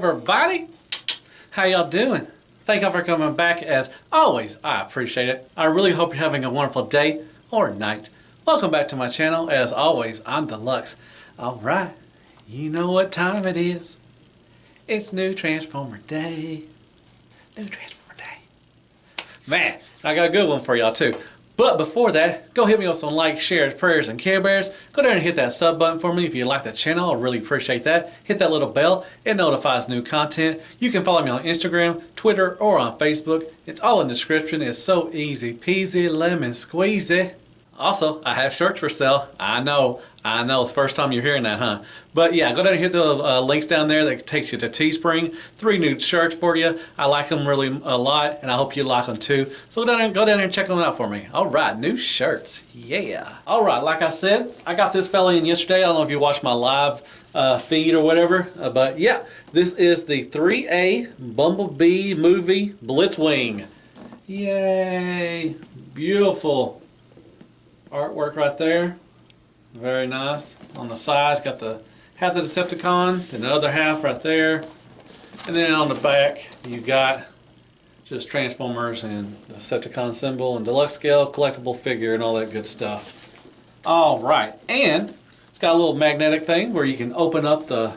everybody, how y'all doing? Thank y'all for coming back. As always, I appreciate it. I really hope you're having a wonderful day or night. Welcome back to my channel. As always, I'm Deluxe. Alright, you know what time it is. It's New Transformer Day. New Transformer Day. Man, I got a good one for y'all too. But before that, go hit me with some likes, shares, prayers, and Care Bears. Go down and hit that sub button for me if you like the channel. I really appreciate that. Hit that little bell. It notifies new content. You can follow me on Instagram, Twitter, or on Facebook. It's all in the description. It's so easy peasy lemon squeezy. Also, I have shirts for sale. I know, it's the first time you're hearing that, huh? But yeah, go down and hit the links down there that takes you to Teespring. 3 new shirts for you. I like them really a lot, and I hope you like them too. So go down there and check them out for me. All right, new shirts, yeah. All right, like I said, I got this fella in yesterday. I don't know if you watched my live feed or whatever, but yeah, this is the 3A Bumblebee movie Blitzwing. Yay, beautiful artwork right there. Very nice. On the sides, got the half the Decepticon, and the other half right there. And then on the back, you got just Transformers and the Decepticon symbol and Deluxe scale, collectible figure, and all that good stuff. All right, and it's got a little magnetic thing where you can open up the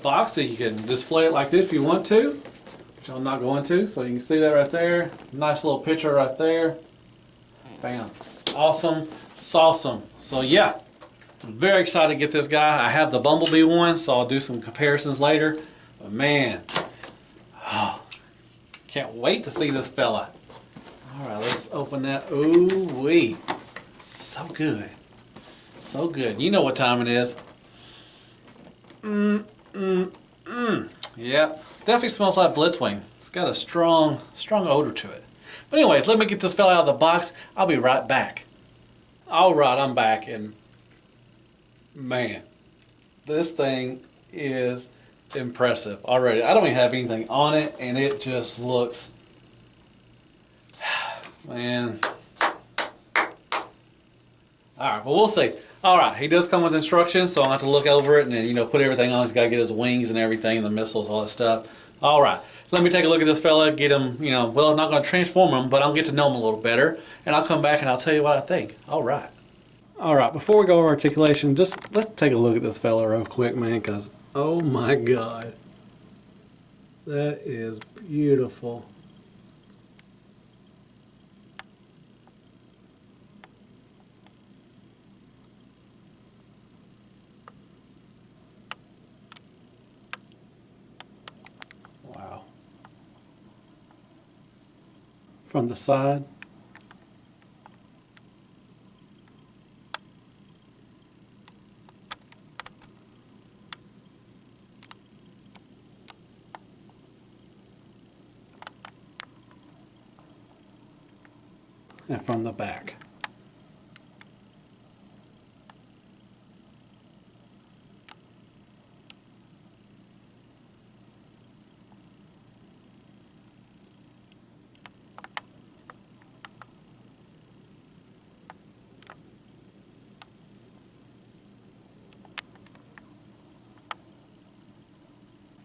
box so you can display it like this if you want to, which I'm not going to. So you can see that right there. Nice little picture right there. Bam. Awesome, sawsome. So yeah, I'm very excited to get this guy. I have the Bumblebee one, so I'll do some comparisons later. But man, oh, can't wait to see this fella. All right, let's open that. Ooh wee, so good, so good. You know what time it is. Yeah, definitely smells like Blitzwing. It's got a strong odor to it. But anyways, let me get this fella out of the box. I'll be right back. All right, I'm back, and man, this thing is impressive already. I don't even have anything on it, and it just looks, man. All right, but we'll see. All right, he does come with instructions, so I'll have to look over it and then, put everything on. He's got to get his wings and everything, and the missiles, all that stuff. All right. Let me take a look at this fella, get him, well, I'm not going to transform him, but I'll get to know him a little better, and I'll come back and I'll tell you what I think. All right. All right, before we go over articulation, just let's take a look at this fella real quick, man, because, oh my God. That is beautiful. Wow. From the side. And from the back.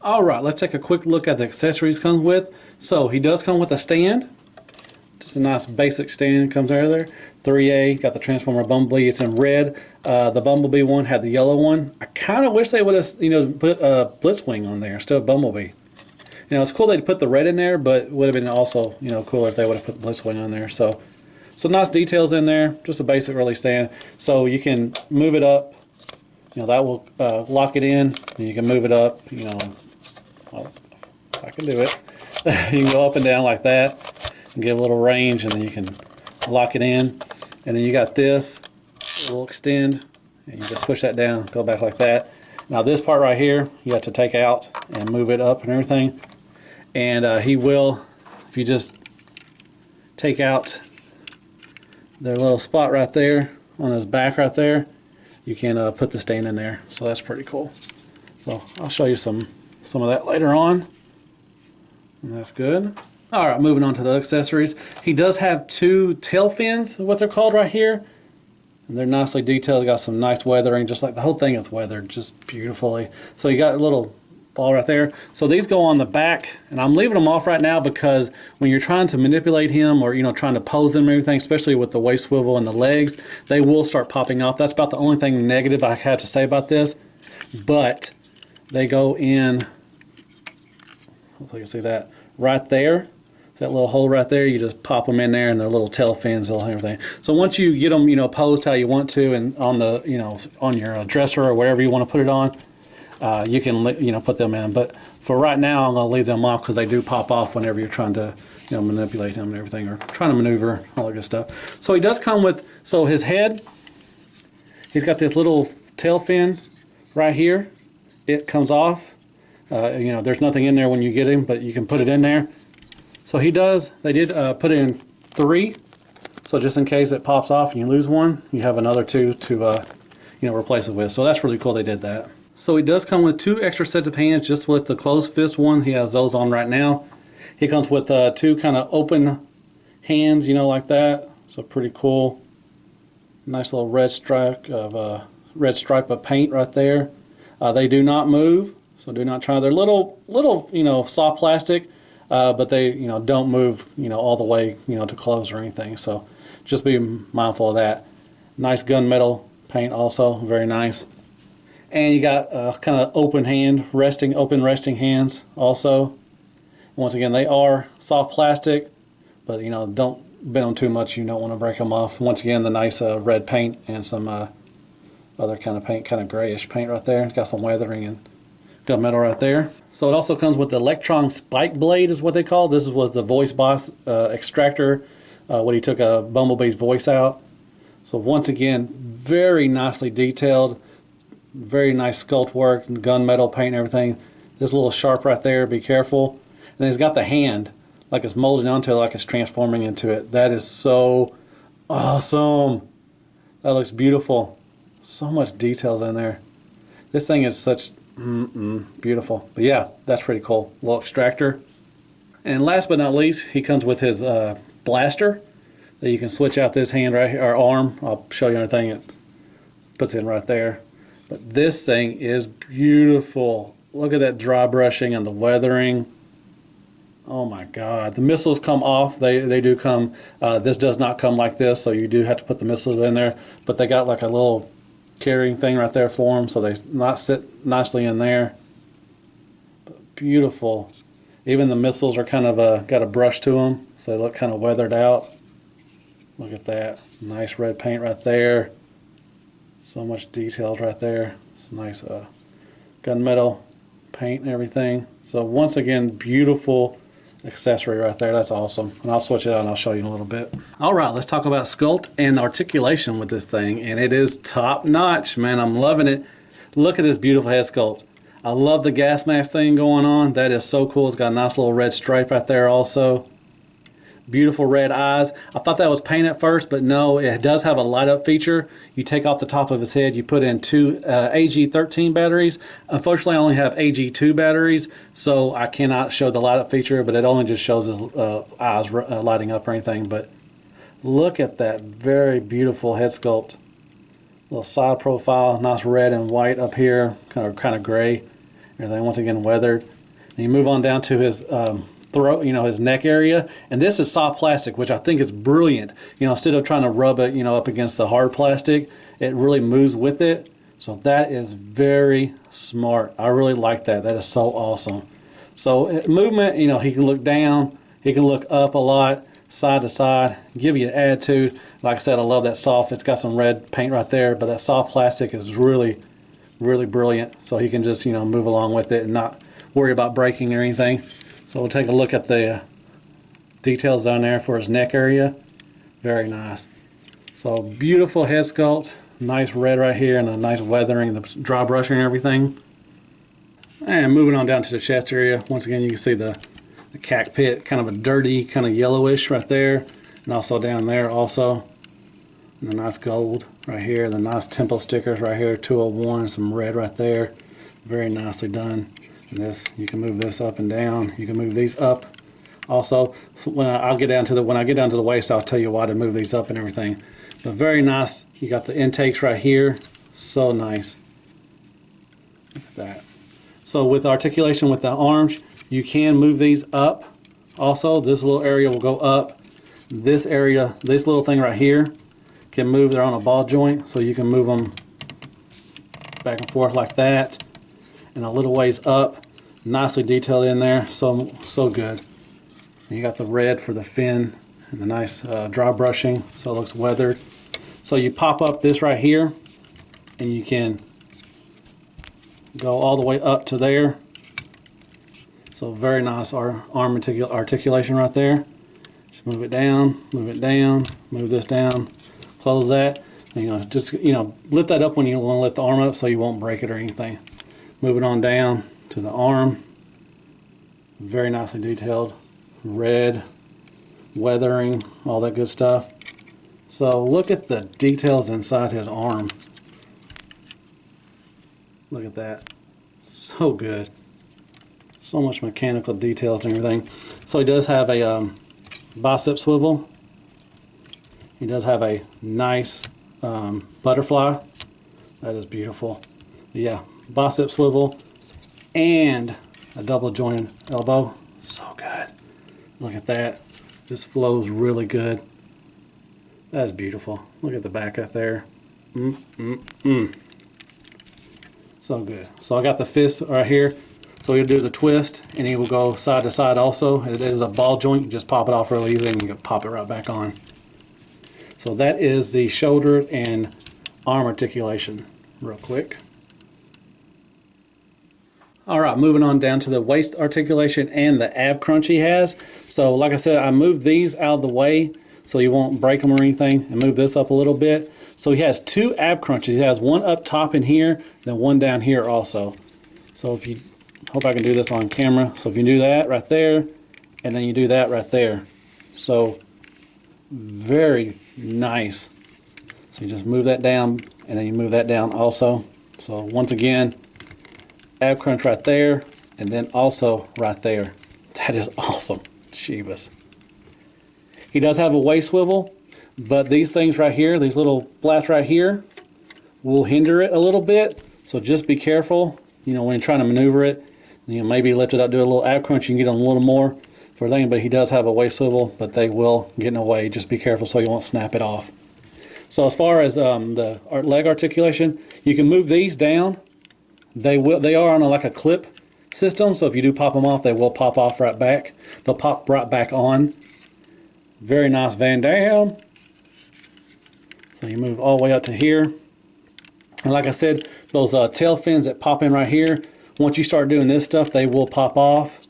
All right, let's take a quick look at the accessories comes with. So he does come with a stand. Just a nice basic stand comes out of there. 3A, got the Transformer Bumblebee. It's in red. The Bumblebee one had the yellow one. I kind of wish they would have, put Blitzwing on there instead of Bumblebee. It's cool they put the red in there, but it would have been also, cooler if they would have put Blitzwing on there. So nice details in there. Just a basic really stand. So you can move it up. That will lock it in. You can move it up. Well, I can do it. You can go up and down like that and get a little range, and then you can lock it in. And then you got this, it will extend, and you just push that down, go back like that. Now this part right here, you have to take out and move it up and everything. And he will, if you just take out their little spot right there on his back right there, you can put the stand in there. So that's pretty cool. So I'll show you some of that later on. And that's good. All right, moving on to the accessories. He does have 2 tail fins, what they're called right here. And they're nicely detailed. Got some nice weathering, just like the whole thing is weathered just beautifully. So you got a little ball right there. So these go on the back, and I'm leaving them off right now because when you're trying to manipulate him or, you know, trying to pose him and everything, especially with the waist swivel and the legs, they will start popping off. That's about the only thing negative I have to say about this. But they go in, hopefully you can see that, right there. That little hole right there, you just pop them in there, and their little tail fins and everything. So once you get them, you know, posed how you want to, and on the, you know, on your dresser or wherever you want to put it on, you can, you know, put them in. But for right now, I'm going to leave them off because they do pop off whenever you're trying to, you know, manipulate him and everything, or trying to maneuver, all that good stuff. So he does come with, so his head, he's got this little tail fin right here. It comes off. You know, there's nothing in there when you get him, but you can put it in there. So he does, they did put in 3, so just in case it pops off and you lose one, you have another 2 to, you know, replace it with. So that's really cool they did that. So he does come with 2 extra sets of hands, just with the closed fist one. He has those on right now. He comes with 2 kind of open hands, you know, like that. So pretty cool. Nice little red stripe of paint right there. They do not move, so do not try. They're little, you know, soft plastic. But they, you know, don't move, you know, all the way, you know, to close or anything. So just be mindful of that. Nice gunmetal paint also, very nice. And you got kind of open resting hands also. Once again, they are soft plastic, but, you know, don't bend them too much. You don't want to break them off. Once again, the nice red paint and some other kind of paint, kind of grayish paint right there. It's got some weathering and gunmetal right there. So it also comes with the electron spike blade is what they call. This was the voice box extractor when he took Bumblebee's voice out. So once again, very nicely detailed, very nice sculpt work, and gunmetal paint and everything. This little sharp right there, be careful. And then he's got the hand, like it's molding onto it, like it's transforming into it. That is so awesome. That looks beautiful. So much details in there. This thing is such beautiful. But yeah, that's pretty cool. Little extractor. And last but not least, he comes with his blaster that you can switch out this hand right here, or arm. I'll show you everything it puts in right there. But this thing is beautiful. Look at that dry brushing and the weathering. Oh my God. The missiles come off. They do come. This does not come like this, so you do have to put the missiles in there. But they got like a little carrying thing right there for them, so they not sit nicely in there. But beautiful. Even the missiles are kind of got a brush to them, so they look kind of weathered out. Look at that. Nice red paint right there. So much details right there. Some nice gunmetal paint and everything. So once again, beautiful accessory right there. That's awesome. And I'll switch it out and I'll show you in a little bit. All right, let's talk about sculpt and articulation with this thing. And it is top notch, man. I'm loving it. Look at this beautiful head sculpt. I love the gas mask thing going on. That is so cool. It's got a nice little red stripe right there also. Beautiful red eyes. I thought that was paint at first, but no, it does have a light up feature. You take off the top of his head, you put in 2 AG13 batteries. Unfortunately, I only have AG2 batteries, so I cannot show the light up feature, but it only just shows his eyes lighting up or anything. But look at that very beautiful head sculpt. Little side profile, nice red and white up here, kind of gray. Everything once again weathered. And you move on down to his throat, you know, his neck area, and this is soft plastic, which I think is brilliant. You know, instead of trying to rub it, you know, up against the hard plastic, it really moves with it. So that is very smart. I really like that. That is so awesome. So movement, you know, he can look down, he can look up a lot, side to side, give you an attitude. Like I said, I love that soft. It's got some red paint right there, but that soft plastic is really, really brilliant. So he can just, you know, move along with it and not worry about breaking or anything. So we'll take a look at the details down there for his neck area. Very nice. So beautiful head sculpt. Nice red right here and a nice weathering, the dry brushing and everything. And moving on down to the chest area. Once again, you can see the cockpit, kind of a dirty, kind of yellowish right there. And also down there also. And a nice gold right here. The nice tempo stickers right here, 201, some red right there. Very nicely done. And this, you can move this up and down. You can move these up. Also, when I get down to the waist, I'll tell you why to move these up and everything. But very nice. You got the intakes right here. So nice. Look at that. So with articulation with the arms, you can move these up. Also, this little area will go up. This area, this little thing right here, can move. They're on a ball joint, so you can move them back and forth like that, and a little ways up. Nicely detailed in there, so good. And you got the red for the fin and the nice dry brushing, so it looks weathered. So you pop up this right here, and you can go all the way up to there. So very nice arm articulation right there. Just move it down, move this down, close that. And, just lift that up when you want to lift the arm up, so you won't break it or anything. Move it on down to the arm. Very nicely detailed, red, weathering, all that good stuff. So look at the details inside his arm. Look at that. So good. So much mechanical details and everything. So he does have a bicep swivel. He does have a nice butterfly. That is beautiful. Yeah, bicep swivel and a double jointed elbow. So good. Look at that. Just flows really good. That is beautiful. Look at the back up there. So good. So I got the fist right here. So he'll do the twist, and he will go side to side also. It is a ball joint. You just pop it off really easy, and you can pop it right back on. So that is the shoulder and arm articulation real quick. All right, moving on down to the waist articulation and the ab crunch he has. So like I said, I moved these out of the way so you won't break them or anything, and move this up a little bit. So he has two ab crunches. He has one up top in here, then one down here also. So if you, hope I can do this on camera. So if you do that right there, and then you do that right there. So very nice. So you just move that down, and then you move that down also. So once again, ab crunch right there, and then also right there. That is awesome. Jeebus. He does have a waist swivel, but these things right here, these little flats right here, will hinder it a little bit. So just be careful, when you're trying to maneuver it. Maybe lift it up, do a little ab crunch, you can get a little more for thing, but he does have a waist swivel, but they will get in the way. Just be careful so you won't snap it off. So as far as the leg articulation, you can move these down. They are on like a clip system, so if you do pop them off, they will pop off right back. They'll pop right back on. Very nice Van Dam. So you move all the way up to here. And like I said, those tail fins that pop in right here, once you start doing this stuff, they will pop off.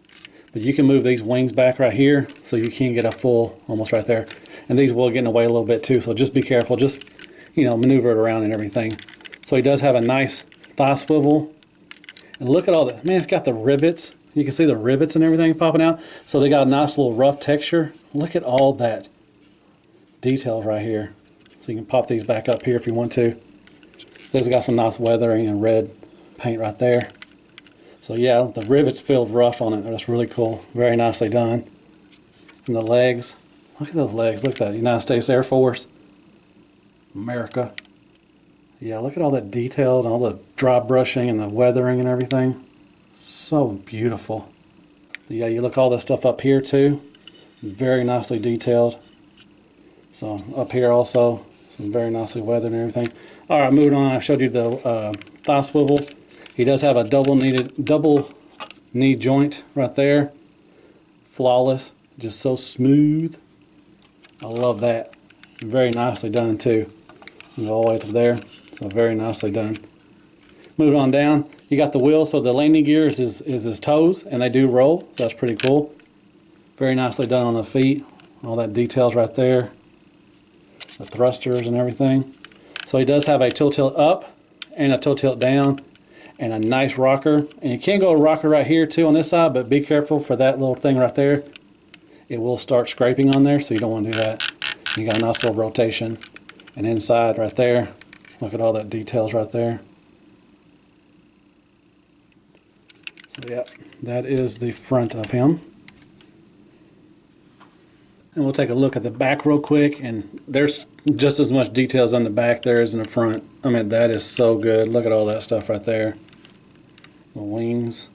But you can move these wings back right here, so you can get a full, almost right there. And these will get in the way a little bit too, so just be careful. Just, maneuver it around and everything. So he does have a nice thigh swivel. And look at all that. Man, it's got the rivets. You can see the rivets and everything popping out. So they got a nice little rough texture. Look at all that detail right here. So you can pop these back up here if you want to. They've got some nice weathering and red paint right there. So yeah, the rivets feel rough on it. That's really cool. Very nicely done. And the legs. Look at those legs. Look at that. United States Air Force. America. Yeah, look at all that detail and all the dry brushing and the weathering and everything. So beautiful. Yeah, you look all this stuff up here too. Very nicely detailed. So up here also, very nicely weathered and everything. All right, moving on. I showed you the thigh swivel. He does have a double knee joint right there. Flawless, just so smooth. I love that. Very nicely done too. Go all the way to there. So very nicely done. Moving on down, you got the wheel. So the landing gear is his toes, and they do roll. So that's pretty cool. Very nicely done on the feet. All that details right there. The thrusters and everything. So he does have a tilt up and a tilt down and a nice rocker. And you can go a rocker right here too on this side, but be careful for that little thing right there. It will start scraping on there, so you don't want to do that. You got a nice little rotation. And inside right there, look at all that details right there. So yeah, that is the front of him. And we'll take a look at the back real quick, and there's just as much details on the back there as in the front. I mean, that is so good. Look at all that stuff right there. The wings,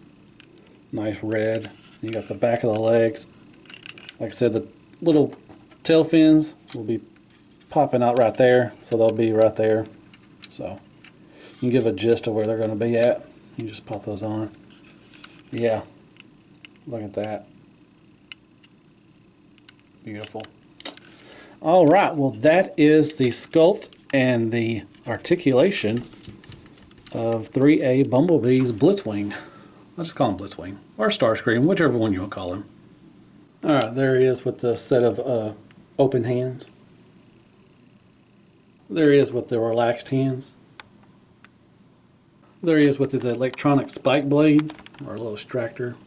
nice red. You got the back of the legs. Like I said, the little tail fins will be popping out right there, so they'll be right there. So you can give a gist of where they're going to be at. You just pop those on. Yeah, look at that. Beautiful. All right, well that is the sculpt and the articulation of 3A Bumblebee's Blitzwing. I'll just call him Blitzwing or Starscream, whichever one you want to call him. All right, there he is with the set of open hands. There he is with the relaxed hands. There he is with his electronic spike blade, or a little extractor.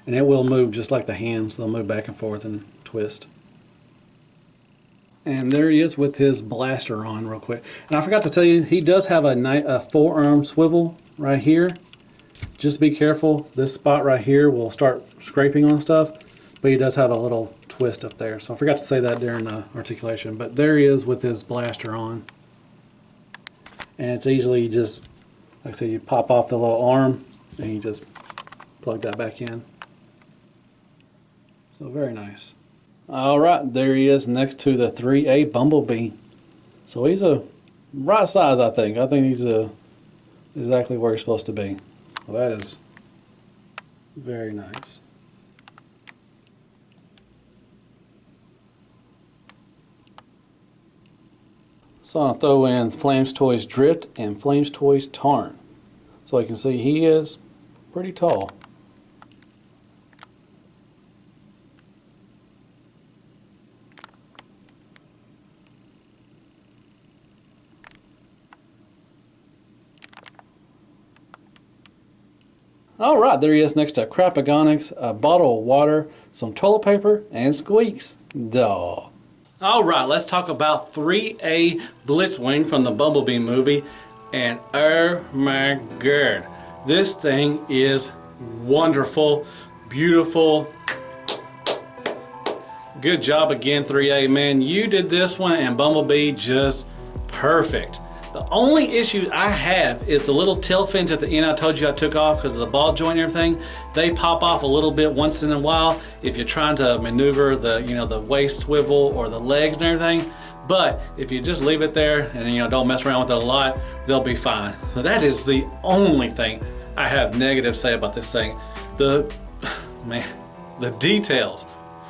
And it will move just like the hands. They'll move back and forth and twist. And there he is with his blaster on real quick. And I forgot to tell you, he does have a forearm swivel right here. Just be careful. This spot right here will start scraping on stuff. But he does have a little twist up there. So I forgot to say that during the articulation. But there he is with his blaster on. And it's easily just, like I said, you pop off the little arm and you just plug that back in. So very nice. All right, there he is next to the 3A Bumblebee. So he's a right size, I think. I think he's exactly where he's supposed to be. So that is very nice. So I'll throw in Flames Toys Drift and Flames Toys Tarn. So you can see he is pretty tall. All right, there he is next to Crapagonix, a bottle of water, some toilet paper, and squeaks. Duh. All right, let's talk about 3A Blitzwing from the Bumblebee movie. And oh my god, this thing is wonderful, beautiful. Good job again, 3A, man. You did this one and Bumblebee just perfect. The only issue I have is the little tail fins at the end I told you I took off because of the ball joint and everything. They pop off a little bit once in a while if you're trying to maneuver the, the waist swivel or the legs and everything. But if you just leave it there and don't mess around with it a lot, they'll be fine. So that is the only thing I have negative to say about this thing. The details.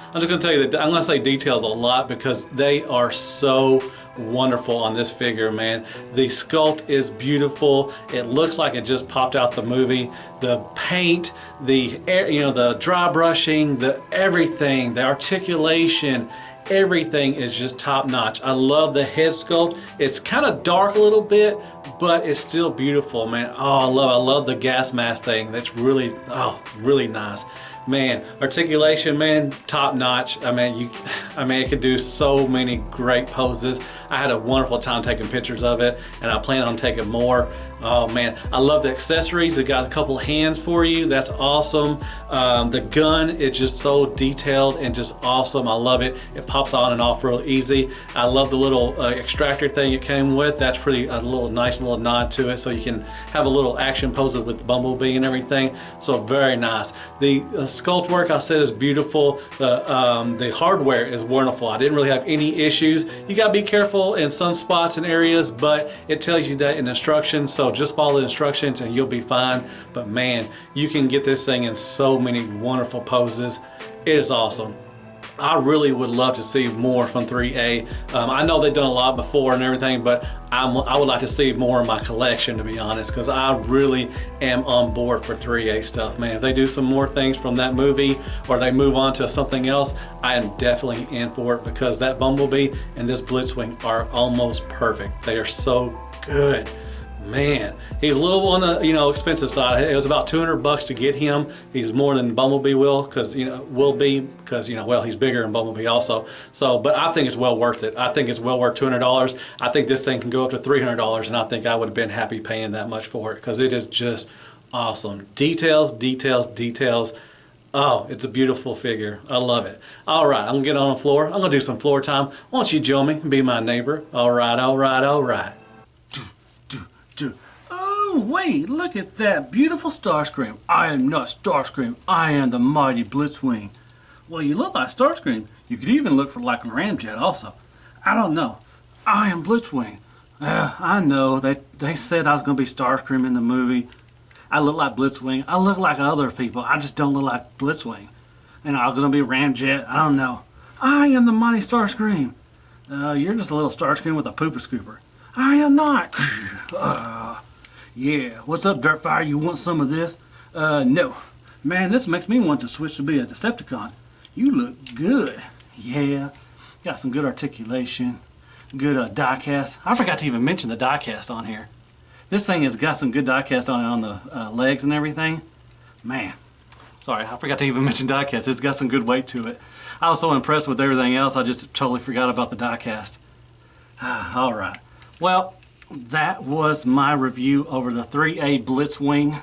I'm just gonna tell you that I'm gonna say details a lot because they are so wonderful on this figure, man. The sculpt is beautiful. It looks like it just popped out the movie. The paint, the the dry brushing, the everything, the articulation, everything is just top notch. I love the head sculpt. It's kind of dark a little bit, but it's still beautiful, man. Oh, I love the gas mask thing. That's really nice. Man, articulation, man, top notch. I mean, it could do so many great poses. I had a wonderful time taking pictures of it, and I plan on taking more. Oh man, I love the accessories. They got a couple hands for you. That's awesome. The gun is just so detailed and just awesome. I love it. It pops on and off real easy. I love the little extractor thing it came with. That's pretty nice little nod to it, so you can have a little action poses with Bumblebee and everything. So very nice. The sculpt work I said is beautiful. The hardware is wonderful. I didn't really have any issues. You gotta be careful in some spots and areas, but it tells you that in instructions. So just follow the instructions and you'll be fine. But man, you can get this thing in so many wonderful poses. It is awesome. I really would love to see more from 3A. I know they've done a lot before and everything, but I would like to see more in my collection, to be honest, because I really am on board for 3A stuff, man. If they do some more things from that movie or they move on to something else, I am definitely in for it because that Bumblebee and this Blitzwing are almost perfect. They are so good. Man, he's a little on the expensive side. It was about $200 to get him. He's more than Bumblebee will because he's bigger than Bumblebee also. So, but I think it's well worth it. I think it's well worth $200. I think this thing can go up to $300, and I think I would have been happy paying that much for it because it is just awesome. Details, details, details. Oh, it's a beautiful figure. I love it. All right, I'm gonna get on the floor. I'm gonna do some floor time. Why don't you join me and be my neighbor? All right, all right, all right. Oh Ooh, wait, look at that beautiful Starscream. I am not Starscream. I am the mighty Blitzwing. Well, you look like Starscream. You could even look for like a ramjet also. I don't know. I am Blitzwing. I know. They said I was going to be Starscream in the movie. I look like Blitzwing. I look like other people. I just don't look like Blitzwing. And I was going to be a ramjet. I don't know. I am the mighty Starscream. You're just a little Starscream with a pooper scooper. I am not. Yeah. What's up, Dirtfire? You want some of this? No. Man, this makes me want to switch to be a Decepticon. You look good. Yeah. Got some good articulation. Good die cast. I forgot to even mention the die cast on here. This thing has got some good die cast on it on the legs and everything. Man. Sorry, I forgot to even mention die cast. It's got some good weight to it. I was so impressed with everything else, I just totally forgot about the die cast. Alright. Well, that was my review over the ThreeA Blitzwing,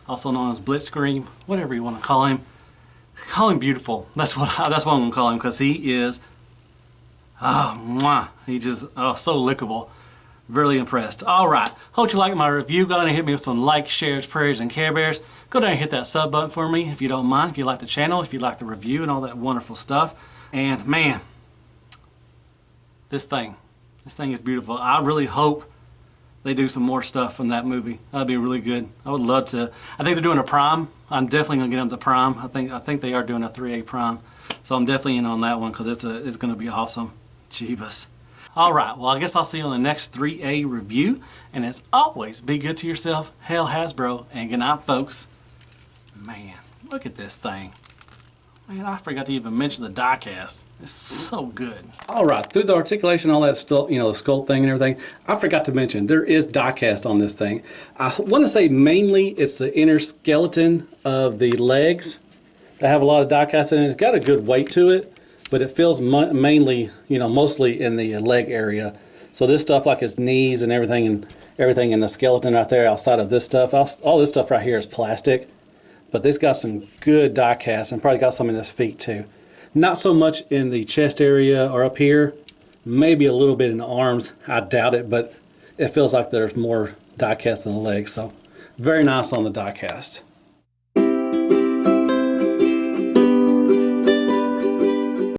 also known as Blitzscream, whatever you want to call him. Call him beautiful. That's what I'm going to call him, because he is, he's just so lickable. Really impressed. Alright, hope you liked my review. Go down and hit me with some likes, shares, prayers, and Care Bears. Go down and hit that sub button for me if you don't mind, if you like the channel, if you like the review and all that wonderful stuff. And man, this thing is beautiful. I really hope they do some more stuff from that movie. That'd be really good. I would love to. I think they're doing a Prime. I'm definitely gonna get them the Prime. I think they are doing a 3A Prime. So I'm definitely in on that one because it's gonna be awesome. Jeebus. Alright, well I guess I'll see you on the next 3A review. And as always, be good to yourself. Hail Hasbro, and good night, folks. Man, look at this thing. Man, I forgot to even mention the die cast. It's so good. Alright, through the articulation, all that stuff, you know, the sculpt thing and everything, I forgot to mention there is die cast on this thing. I want to say mainly it's the inner skeleton of the legs that have a lot of die cast in it. It's got a good weight to it, but it feels mainly, you know, mostly in the leg area. So this stuff, like his knees and everything in the skeleton right there outside of this stuff, all this stuff right here is plastic. But this got some good die cast and probably got some in his feet too. Not so much in the chest area or up here. Maybe a little bit in the arms. I doubt it, but it feels like there's more die cast in the legs. So very nice on the die cast.